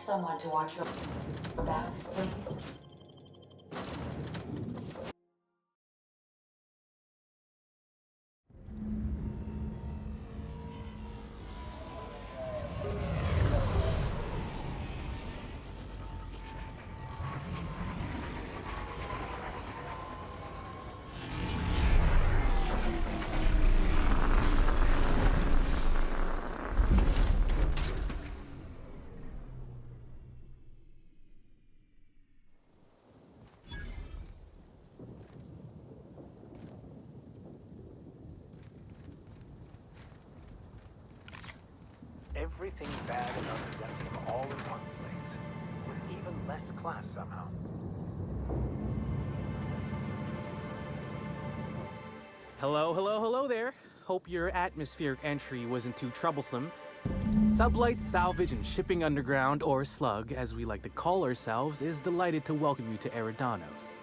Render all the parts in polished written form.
someone to watch your back, please? Everything bad and unrelenting all in one place, with even less class somehow. Hello, hello, hello there. Hope your atmospheric entry wasn't too troublesome. Sublight Salvage and Shipping Underground, or Slug, as we like to call ourselves, is delighted to welcome you to Eridanos.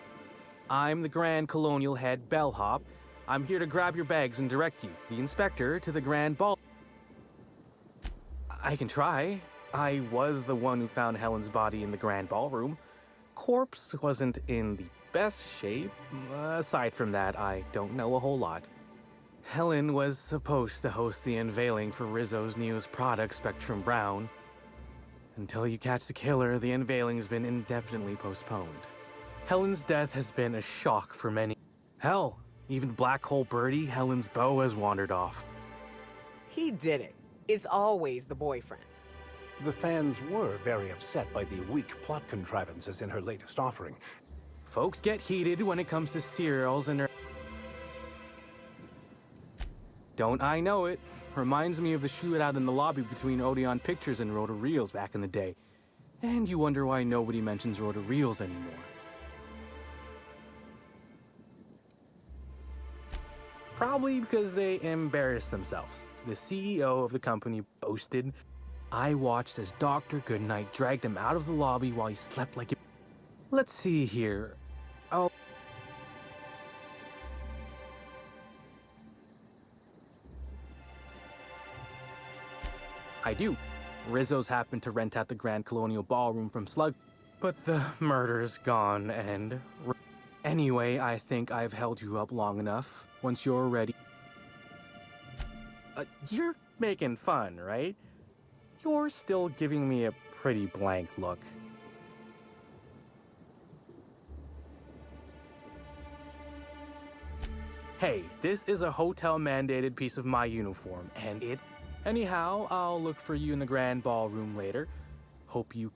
I'm the Grand Colonial Head Bellhop. I'm here to grab your bags and direct you, the Inspector, to the Grand Ball. I can try. I was the one who found Helen's body in the Grand Ballroom. Corpse wasn't in the best shape. Aside from that, I don't know a whole lot. Helen was supposed to host the unveiling for Rizzo's newest product, Spectrum Brown. Until you catch the killer, the unveiling's been indefinitely postponed. Helen's death has been a shock for many. Hell, even Black Hole Birdie, Helen's beau, has wandered off. He did it. It's always the boyfriend. The fans were very upset by the weak plot contrivances in her latest offering. Folks get heated when it comes to serials and Don't I know it? Reminds me of the shootout in the lobby between Odeon Pictures and Rota Reels back in the day. And you wonder why nobody mentions Rota Reels anymore. Probably because they embarrassed themselves. The CEO of the company boasted, "I watched as Dr. Goodnight dragged him out of the lobby while he slept like a..." Let's see here. Oh. I do. Rizzo's happened to rent out the Grand Colonial Ballroom from Slug, but the murder's gone and... Anyway, I think I've held you up long enough. Once you're ready... You're making fun, right? You're still giving me a pretty blank look. Hey, this is a hotel-mandated piece of my uniform, and it... Anyhow, I'll look for you in the Grand Ballroom later. Hope you...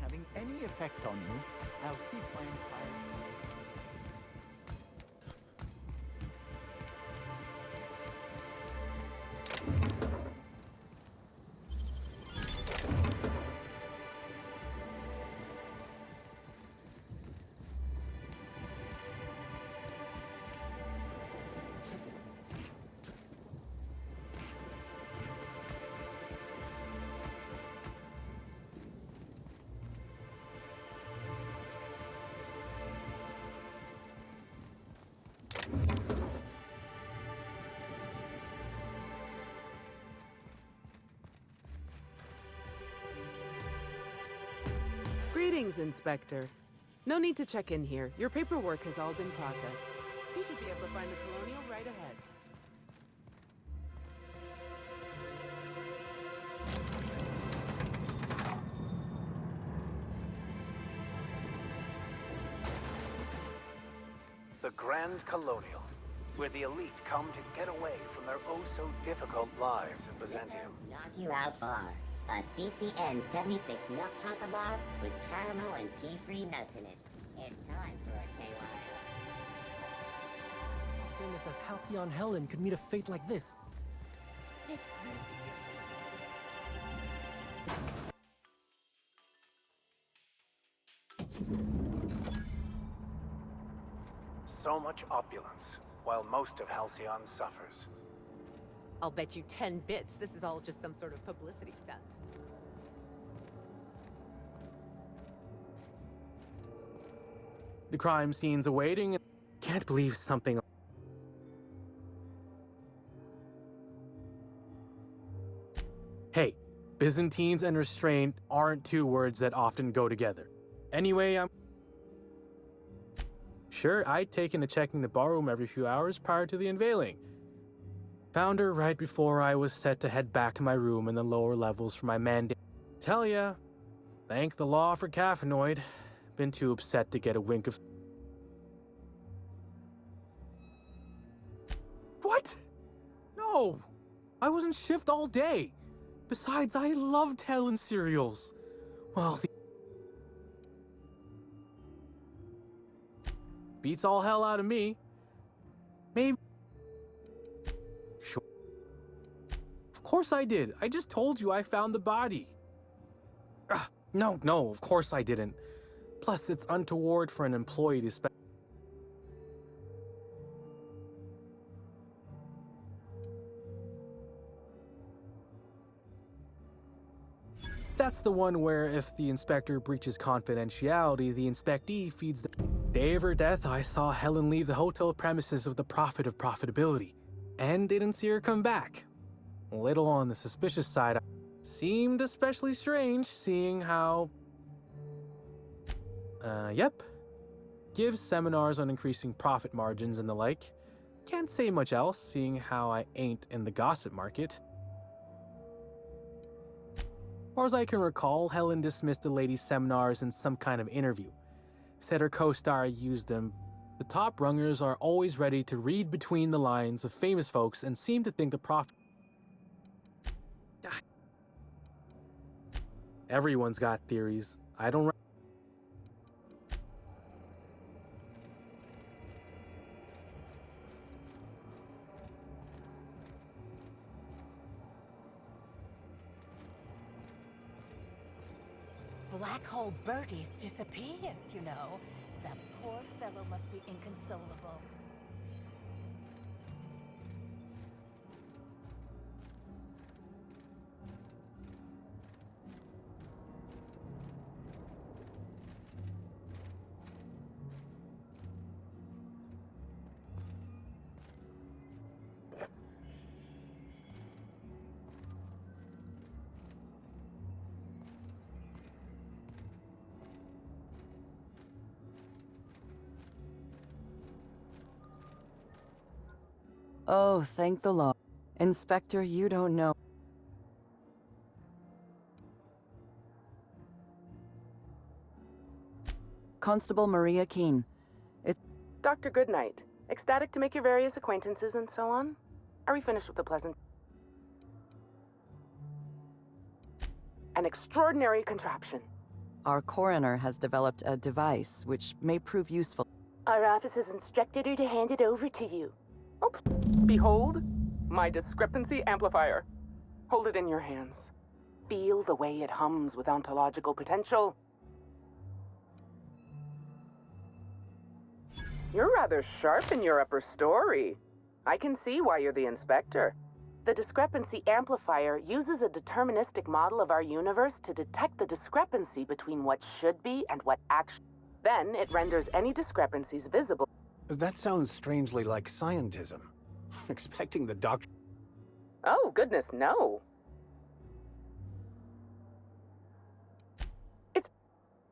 Having any effect on you, I'll cease my entire... Greetings, Inspector. No need to check in here. Your paperwork has all been processed. You should be able to find the Colonial right ahead. The Grand Colonial, where the elite come to get away from their oh-so-difficult lives in Byzantium. Knock you out bar. A CCN 76 milk chocolate bar with caramel and pea-free nuts in it. It's time for a KY. Famous as Halcyon Helen could meet a fate like this. So much opulence, while most of Halcyon suffers. I'll bet you 10 bits this is all just some sort of publicity stunt. The crime scene's awaiting. Can't believe something. Hey, Byzantines and restraint aren't two words that often go together. Anyway, Sure, I'd taken to checking the barroom every few hours prior to the unveiling. Found her right before I was set to head back to my room in the lower levels for my mandate. Tell ya, thank the law for caffeinoid. Been too upset to get a wink of... What? No! I was on shift all day. Besides, I loved Helen cereals. Well, beats all hell out of me. Maybe... Sure. Of course I did. I just told you I found the body. No, of course I didn't. Plus, it's untoward for an employee to spend... That's the one where if the inspector breaches confidentiality, the inspectee feeds the... Day of her death, I saw Helen leave the hotel premises with the profit of profitability, and didn't see her come back. A little on the suspicious side, seemed especially strange seeing how... Yep. Gives seminars on increasing profit margins and the like. Can't say much else, seeing how I ain't in the gossip market. Or as I can recall, Helen dismissed the ladies' seminars in some kind of interview. Said her co-star used them. The top rungers are always ready to read between the lines of famous folks and seem to think the profit... Everyone's got theories. I don't... Black Hole Bertie's disappeared, you know. That poor fellow must be inconsolable. Oh, thank the Lord. Inspector, you don't know. Constable Maria Keene. It's... Dr. Goodnight. Ecstatic to make your various acquaintances and so on. Are we finished with the pleasant? An extraordinary contraption. Our coroner has developed a device which may prove useful. Our office has instructed her to hand it over to you. Oh, behold, my discrepancy amplifier. Hold it in your hands. Feel the way it hums with ontological potential. You're rather sharp in your upper story. I can see why you're the inspector. The discrepancy amplifier uses a deterministic model of our universe to detect the discrepancy between what should be and what actually... Then it renders any discrepancies visible. That sounds strangely like scientism. Expecting the doctor... Oh, goodness, no. It's...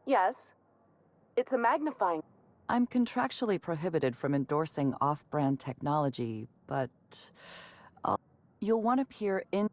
Yes. It's a magnifying. I'm contractually prohibited from endorsing off-brand technology, but you'll want to peer in.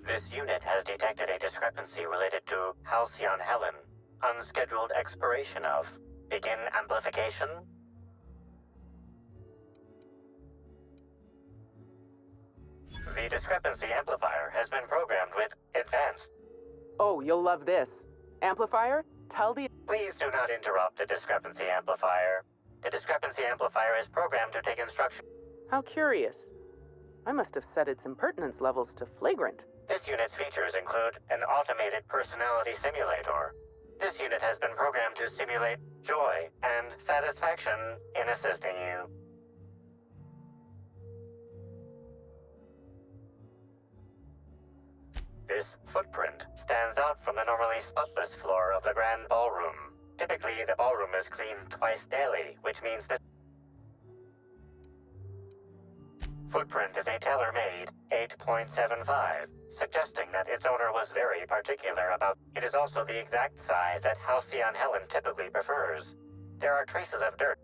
This unit has detected a discrepancy related to Halcyon Helen. Unscheduled expiration of. Begin amplification. The discrepancy amplifier has been programmed with advanced. Oh, you'll love this. Amplifier, tell the... Please do not interrupt the discrepancy amplifier. The discrepancy amplifier is programmed to take instruction. How curious. I must have set its impertinence levels to flagrant. This unit's features include an automated personality simulator. This unit has been programmed to simulate joy and satisfaction in assisting you. This footprint stands out from the normally spotless floor of the grand ballroom. Typically, the ballroom is cleaned twice daily, which means that footprint is a tailor-made 8.75, suggesting that its owner was very particular about. It is also the exact size that Halcyon Helen typically prefers. There are traces of dirt.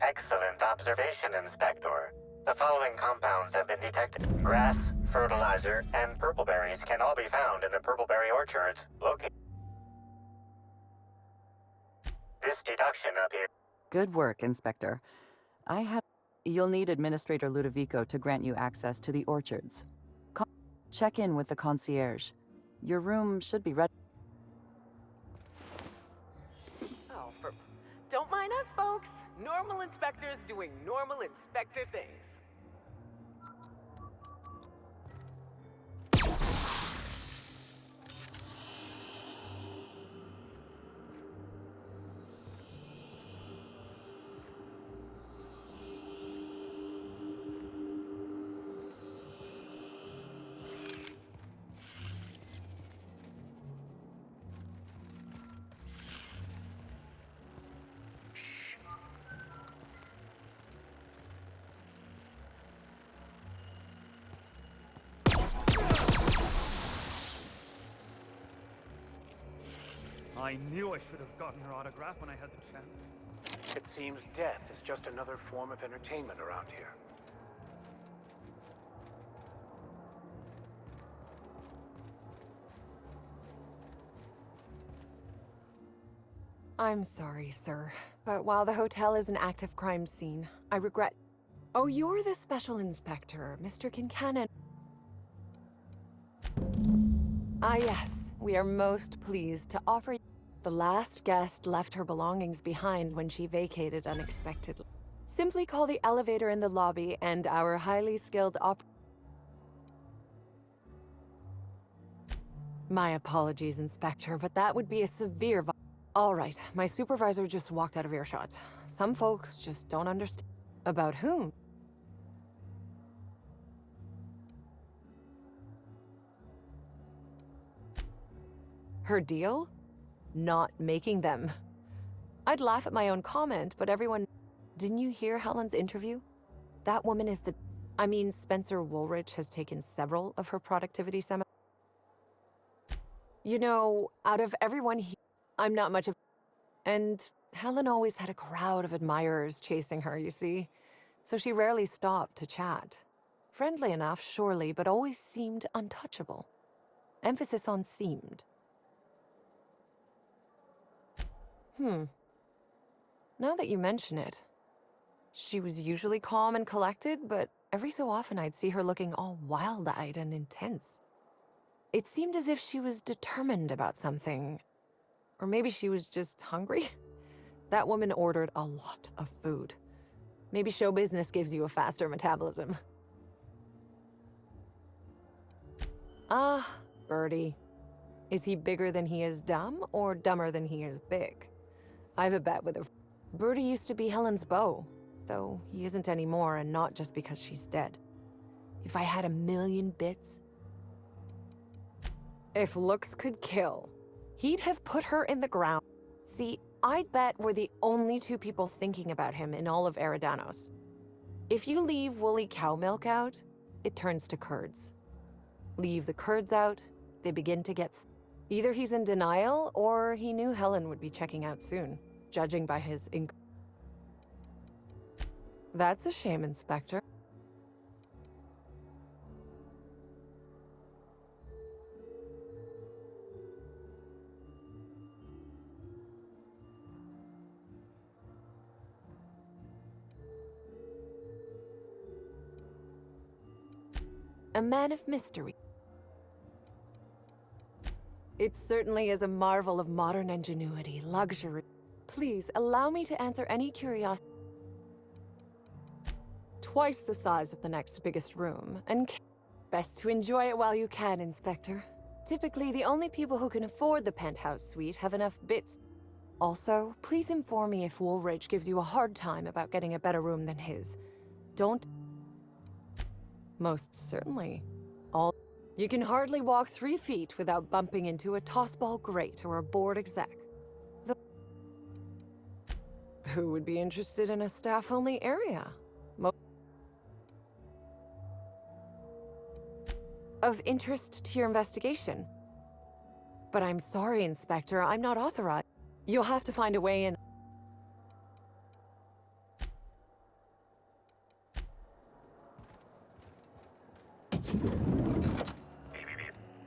Excellent observation, Inspector. The following compounds have been detected. Grass, fertilizer, and purpleberries can all be found in the purpleberry orchards located. This deduction appears. Good work, Inspector. You'll need Administrator Ludovico to grant you access to the orchards. Check in with the concierge. Your room should be ready. Oh, don't mind us, folks. Normal inspectors doing normal inspector things. I knew I should have gotten her autograph when I had the chance. It seems death is just another form of entertainment around here. I'm sorry, sir, but while the hotel is an active crime scene, I regret... Oh, you're the special inspector, Mr. Kincannon. Ah, yes. We are most pleased to offer you... The last guest left her belongings behind when she vacated unexpectedly. Simply call the elevator in the lobby and our highly skilled My apologies, Inspector, but that would be a severe... All right, my supervisor just walked out of earshot. Some folks just don't understand. About whom? Her deal? Not making them. I'd laugh at my own comment, but everyone... Didn't you hear Helen's interview? That woman is the... I mean, Spencer Woolrich has taken several of her productivity seminars. You know, out of everyone here, I'm not much of... And Helen always had a crowd of admirers chasing her, you see. So she rarely stopped to chat. Friendly enough, surely, but always seemed untouchable. Emphasis on seemed. Now that you mention it, she was usually calm and collected, but every so often I'd see her looking all wild-eyed and intense. It seemed as if she was determined about something. Or maybe she was just hungry? That woman ordered a lot of food. Maybe show business gives you a faster metabolism. Ah, Birdie. Is he bigger than he is dumb, or dumber than he is big? I have a bet with her. Birdie used to be Helen's beau, though he isn't anymore, and not just because she's dead. If I had 1,000,000 bits... If looks could kill, he'd have put her in the ground. See, I'd bet we're the only two people thinking about him in all of Eridanos. If you leave woolly cow milk out, it turns to curds. Leave the curds out, they begin to get... Either he's in denial, or he knew Helen would be checking out soon, judging by his That's a shame, Inspector. A man of mystery. It certainly is a marvel of modern ingenuity, luxury. Please, allow me to answer any curiosity. Twice the size of the next biggest room, and best to enjoy it while you can, Inspector. Typically, the only people who can afford the penthouse suite have enough bits. Also, please inform me if Woolridge gives you a hard time about getting a better room than his. Don't... Most certainly. You can hardly walk 3 feet without bumping into a tossball grate or a bored exec. Who would be interested in a staff-only area? Of interest to your investigation. But I'm sorry, Inspector, I'm not authorized. You'll have to find a way in.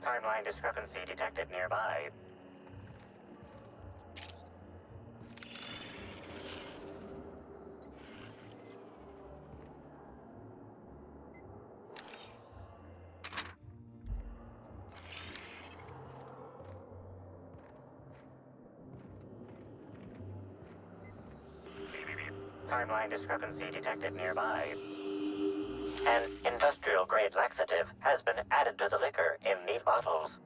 Timeline discrepancy detected nearby. Timeline discrepancy detected nearby. An industrial-grade laxative has been added to the liquor in these bottles.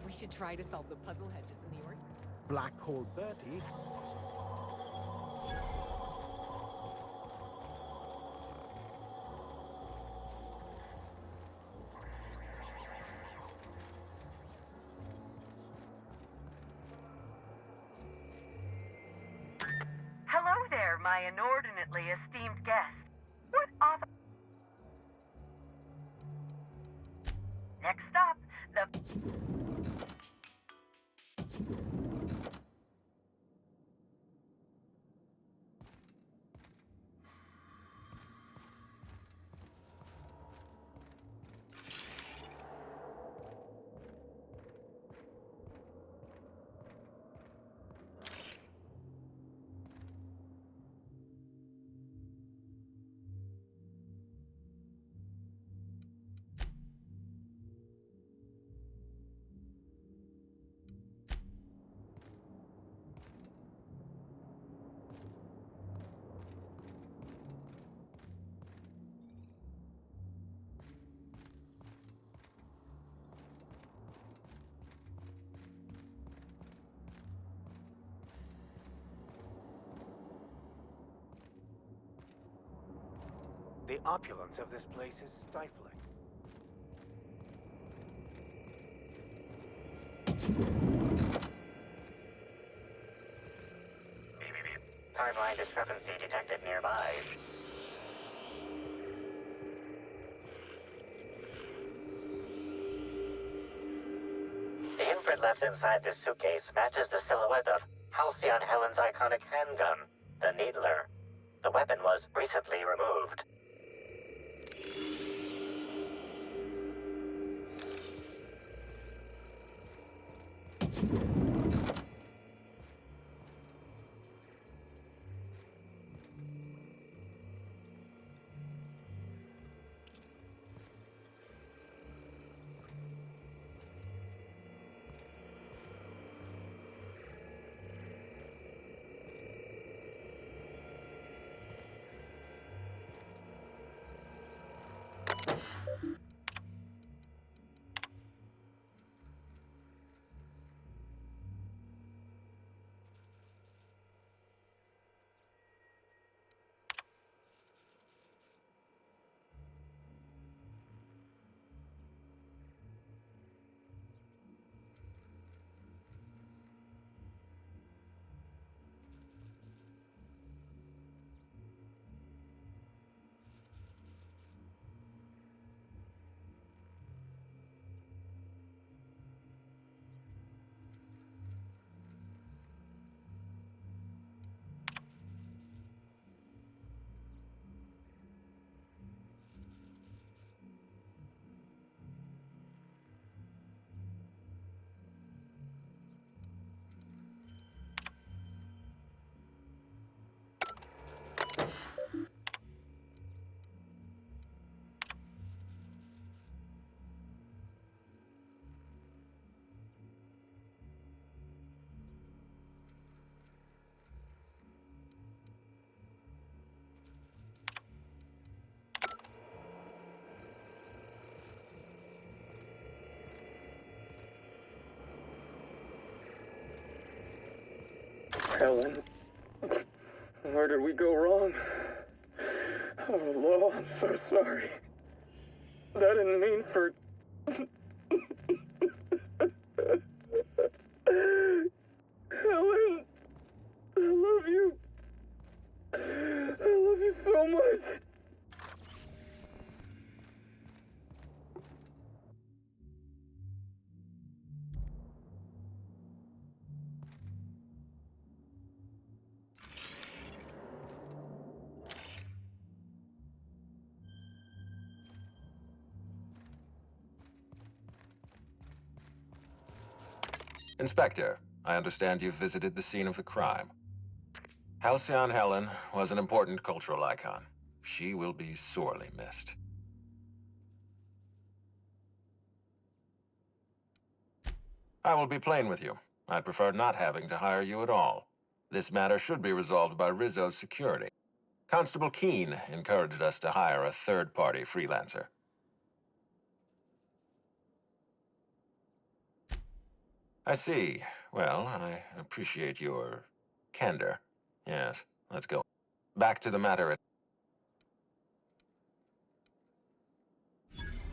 We should try to solve the puzzle hedges in the orchard. Black Hole Bertie. Hello there, my inordinately esteemed guest. What author... Next up, the... The opulence of this place is stifling. Timeline discrepancy detected nearby. The imprint left inside this suitcase matches the silhouette of Halcyon Helen's iconic handgun, the Needler. The weapon was recently removed. Helen, where did we go wrong? Oh, Lo, I'm so sorry. That didn't mean for... Helen, I love you. I love you so much. Inspector, I understand you've visited the scene of the crime. Halcyon Helen was an important cultural icon. She will be sorely missed. I will be plain with you. I'd prefer not having to hire you at all. This matter should be resolved by Rizzo's security. Constable Keene encouraged us to hire a third-party freelancer. I see. Well, I appreciate your candor. Yes, let's go. Back to the matter at...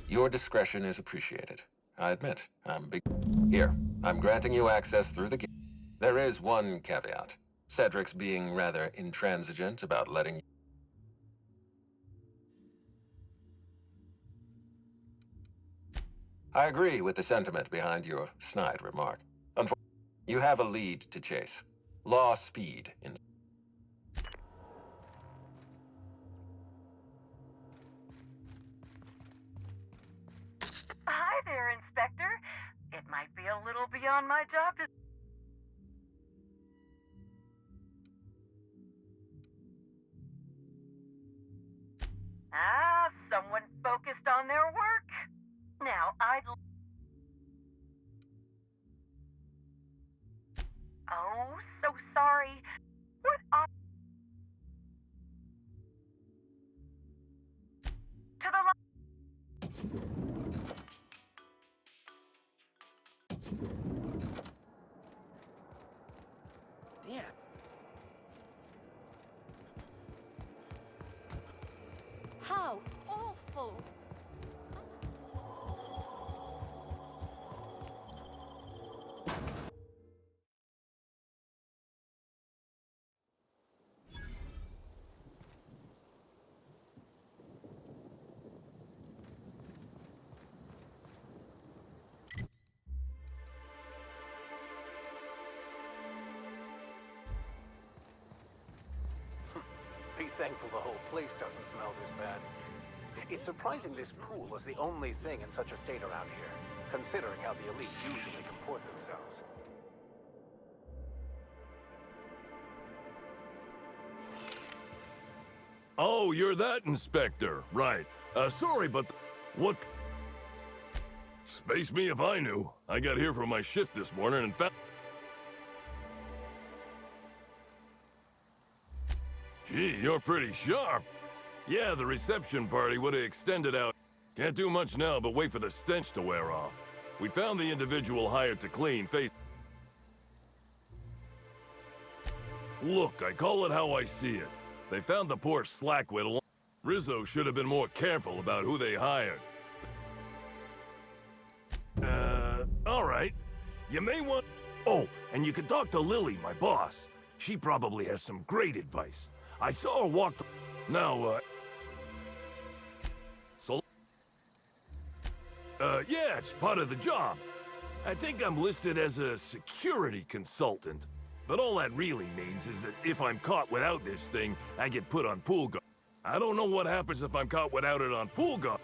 Your discretion is appreciated. I admit, Here, I'm granting you access through the gate. There is one caveat. Cedric's being rather intransigent about letting... I agree with the sentiment behind your snide remark. Unfortunately, you have a lead to chase. Law speed in... Hi there, Inspector. It might be a little beyond my job to... someone focused on their work. Now, Oh, so sorry. What To the How awful! Be thankful the whole place doesn't smell this bad. It's surprising this pool is the only thing in such a state around here, considering how the elite usually comport themselves. Oh, you're that inspector. Right. Sorry, but what? Space me if I knew. I got here for my shift this morning and found... Gee, you're pretty sharp. Yeah, the reception party would have extended out. Can't do much now but wait for the stench to wear off. We found the individual hired to clean face... Look, I call it how I see it. They found the poor slackwit alone. Rizzo should have been more careful about who they hired. All right. You may want... Oh, and you could talk to Lily, my boss. She probably has some great advice. I saw her walk... Now, So... yeah, it's part of the job. I think I'm listed as a security consultant. But all that really means is that if I'm caught without this thing, I get put on pool guard. I don't know what happens if I'm caught without it on pool guard.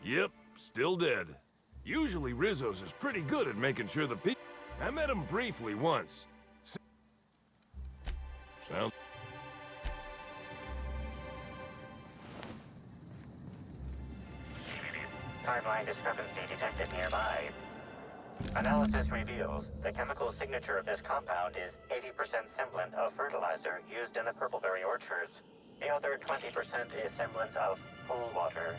Yep, still dead. Usually Rizzo's is pretty good at making sure the people... I met him briefly once. Sounds... Timeline discrepancy detected nearby. Analysis reveals the chemical signature of this compound is 80% semblant of fertilizer used in the purpleberry orchards. The other 20% is semblant of pool water.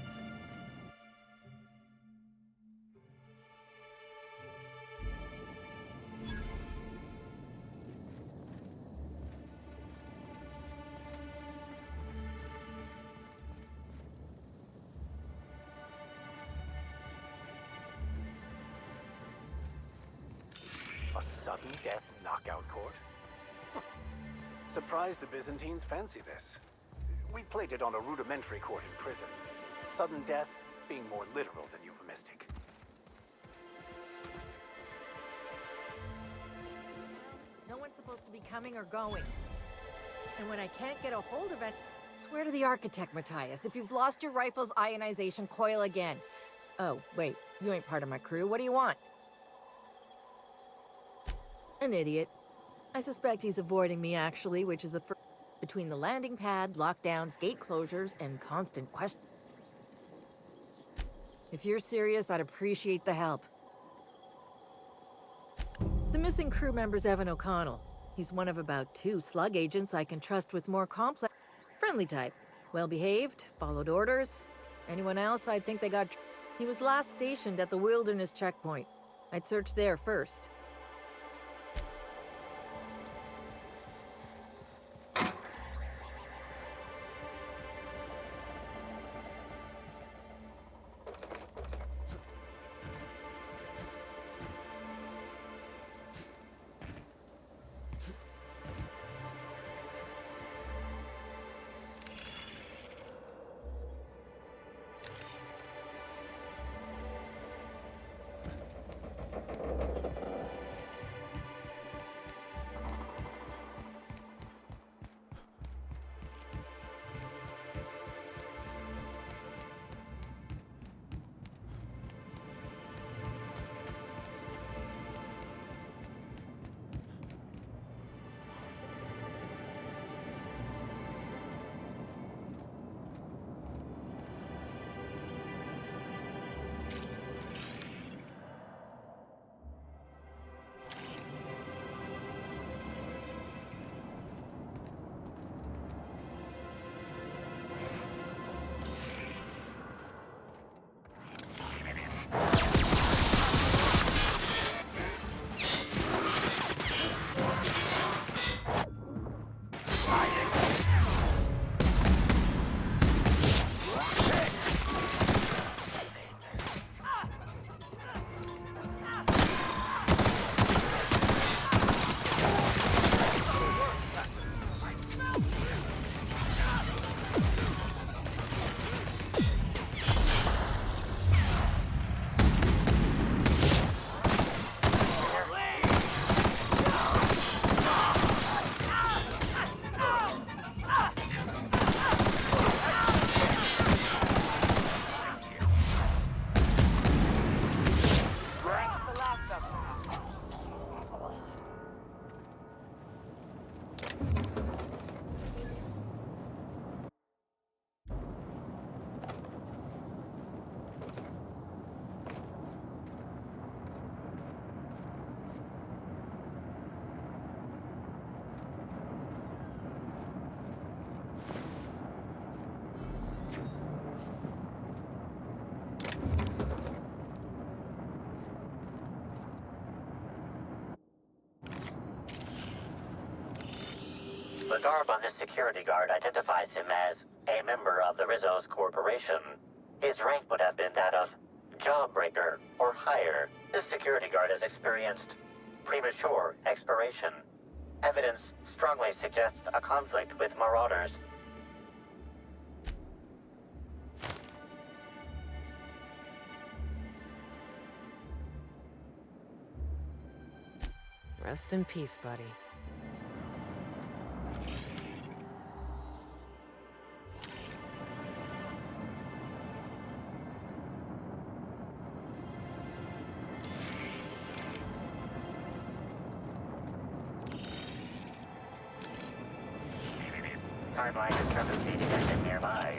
A sudden death knockout court? Surprised the Byzantines fancy this. We played it on a rudimentary court in prison. Sudden death being more literal than euphemistic. No one's supposed to be coming or going. And when I can't get a hold of it, swear to the architect, Matthias. If you've lost your rifle's ionization, coil again. Oh, wait, you ain't part of my crew. What do you want? An idiot. I suspect he's avoiding me, actually, which is a first between the landing pad, lockdowns, gate closures, and constant questions. If you're serious, I'd appreciate the help. The missing crew member's Evan O'Connell. He's one of about 2 slug agents I can trust with more complex... Friendly type. Well-behaved, followed orders. Anyone else, I'd think they got... He was last stationed at the Wilderness checkpoint. I'd search there first. The garb on this security guard identifies him as a member of the Rizzo's corporation. His rank would have been that of Jawbreaker or higher. This security guard has experienced premature expiration. Evidence strongly suggests a conflict with Marauders. Rest in peace, buddy. Timeline discrepancy detected nearby.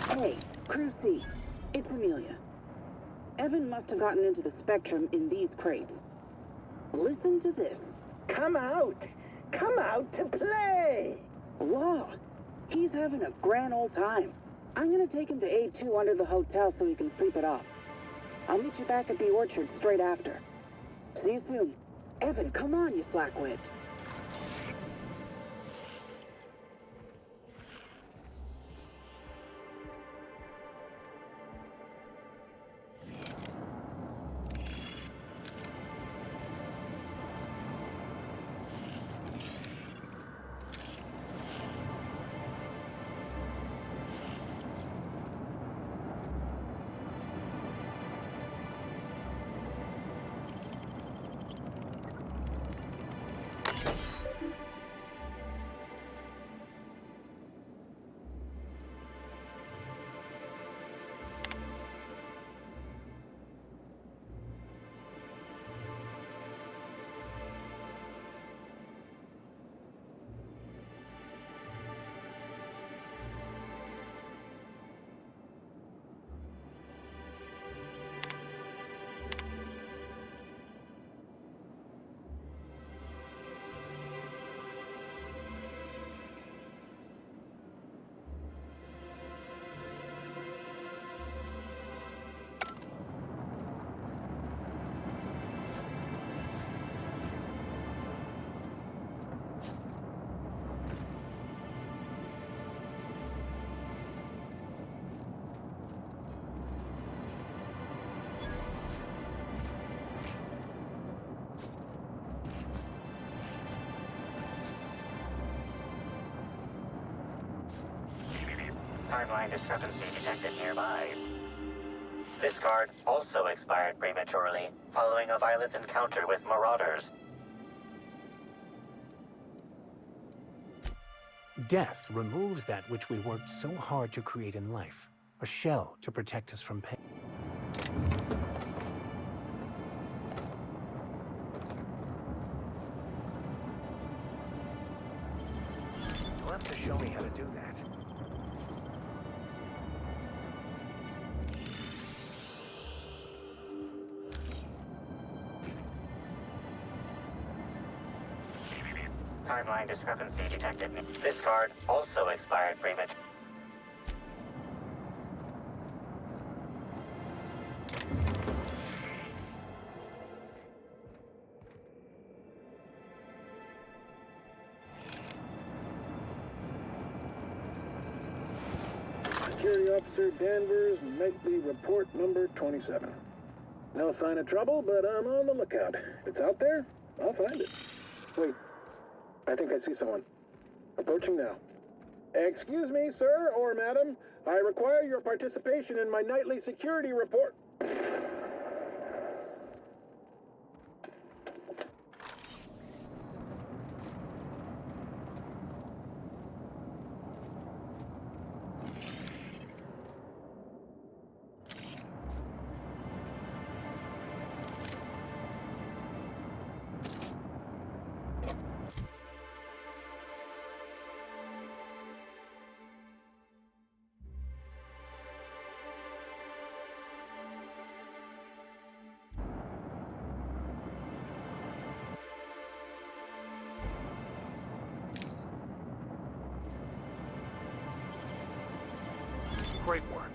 Hey, Crew C. It's Amelia. Evan must have gotten into the Spectrum in these crates. Listen to this. Come out! Come out to play! Wow, he's having a grand old time. I'm gonna take him to A2 under the hotel so he can sleep it off. I'll meet you back at the orchard straight after. See you soon. Evan, come on, you slackwit. Timeline discrepancy detected nearby. This guard also expired prematurely, following a violent encounter with Marauders. Death removes that which we worked so hard to create in life. A shell to protect us from pain. You'll have to show me how to do that. Timeline discrepancy detected. This guard also expired prematurely. Security Officer Danvers, nightly report number 27. No sign of trouble, but I'm on the lookout. If it's out there, I'll find it. Wait, I think I see someone. Approaching now. Excuse me, sir or madam. I require your participation in my nightly security report. Great work.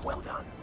Well done.